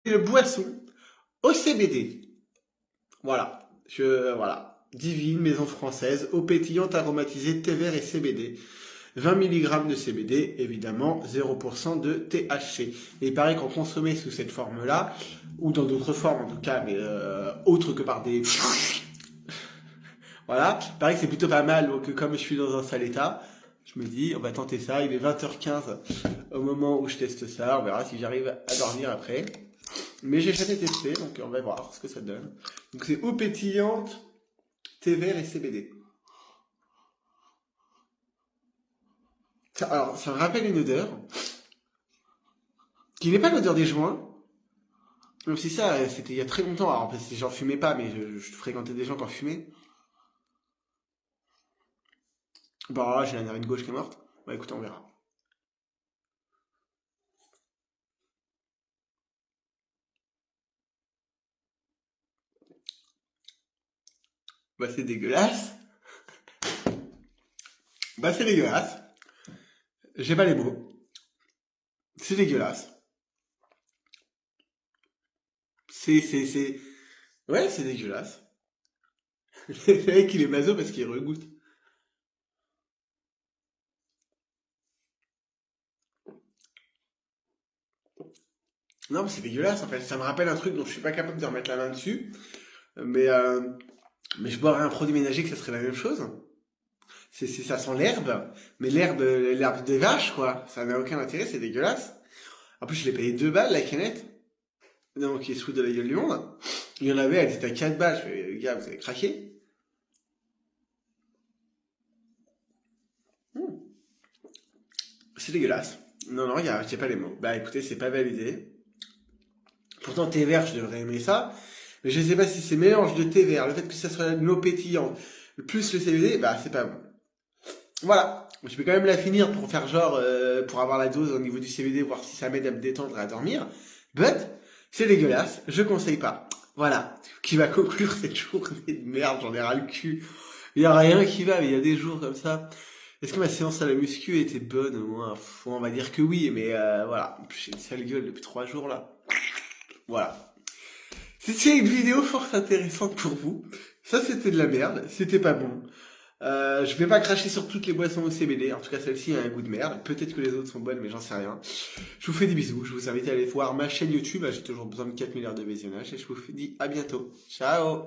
Une boisson au CBD. Voilà. Voilà. Divine, maison française, eau pétillante aromatisée, thé vert et CBD. 20 mg de CBD, évidemment, 0% de THC. Et il paraît qu'en consommer sous cette forme-là, ou dans d'autres formes en tout cas, mais autres que par des... Voilà, il paraît que c'est plutôt pas mal, donc comme je suis dans un sale état, je me dis, on va tenter ça, il est 20h15 au moment où je teste ça, on verra si j'arrive à dormir après. Mais j'ai jamais testé, donc on va voir ce que ça donne. Donc c'est eau pétillante, thé vert et CBD. Alors, ça me rappelle une odeur, qui n'est pas l'odeur des joints, même si ça, c'était il y a très longtemps, alors parce que j'en fumais pas, mais je fréquentais des gens qui en fumaient. Bah, j'ai la narine gauche qui est morte. Bah écoute, on verra. Bah c'est dégueulasse. Bah c'est dégueulasse. J'ai pas les mots. C'est dégueulasse. C'est... Ouais, c'est dégueulasse. Le mec, il est maso parce qu'il regoute. Non, mais c'est dégueulasse en fait. Ça me rappelle un truc dont je suis pas capable de remettre la main dessus. Mais, euh, mais je boirais un produit ménager que ça serait la même chose. Ça sent l'herbe. Mais l'herbe des vaches, quoi. Ça n'a aucun intérêt, c'est dégueulasse. En plus, je l'ai payé 2 balles, la canette. Non, qui est sous de la gueule du monde. Il y en avait, elle était à 4 balles. Je fais, les gars, vous avez craqué? Hmm. C'est dégueulasse. Non, non, j'ai pas les mots. Bah écoutez, c'est pas validé. Pourtant, thé vert, je devrais aimer ça. Mais je sais pas si c'est mélange de thé vert, le fait que ça soit une eau pétillante, plus le CBD, bah c'est pas bon. Voilà. Je vais quand même la finir pour faire genre, pour avoir la dose au niveau du CBD, voir si ça m'aide à me détendre et à dormir. But, c'est dégueulasse, je conseille pas. Voilà. Qui va conclure cette journée de merde, j'en ai ras le cul. Il y a rien qui va, mais il y a des jours comme ça. Est-ce que ma séance à la muscu était bonne au moins? On va dire que oui, mais voilà. J'ai une sale gueule depuis 3 jours là. Voilà. C'était une vidéo fort intéressante pour vous. Ça, c'était de la merde. C'était pas bon. Je vais pas cracher sur toutes les boissons au CBD. En tout cas, celle-ci a un goût de merde. Peut-être que les autres sont bonnes, mais j'en sais rien. Je vous fais des bisous. Je vous invite à aller voir ma chaîne YouTube. J'ai toujours besoin de 4 milliards de visionnages. Et je vous dis à bientôt. Ciao!